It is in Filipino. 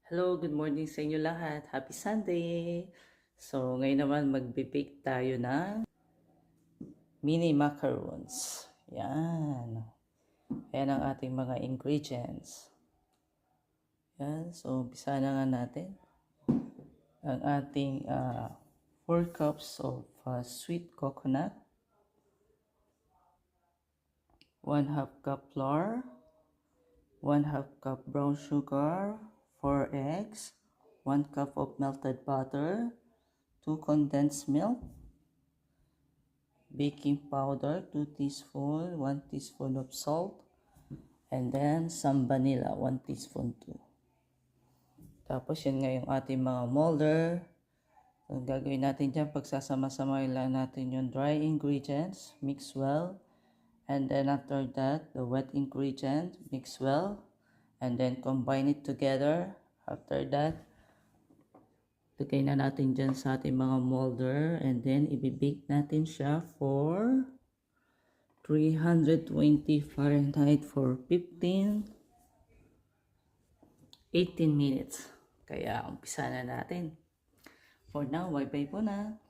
Hello, good morning sa inyo lahat. Happy Sunday! So, ngayon naman magbe-bake tayo ng mini macarons. Yan. Ayan ang ating mga ingredients. Yan. So, umpisa na nga natin. Ang ating 4 cups of sweet coconut, 1/2 cup flour, 1/2 cup brown sugar, 4 eggs, 1 cup of melted butter, 2 condensed milk, baking powder 2 teaspoons, 1 teaspoon of salt, and then some vanilla 1 teaspoon too. Tapos yun nga yung ating mga molder. Ang gagawin natin dyan, pagsasama-samahin lang natin yung dry ingredients, mix well, and then after that the wet ingredient, mix well, and then combine it together. After that, lagay na natin dyan sa ating mga molder, and then ibibake natin siya for 320 Fahrenheit for 18 minutes. Kaya umpisa na natin. For now, bye-bye po na.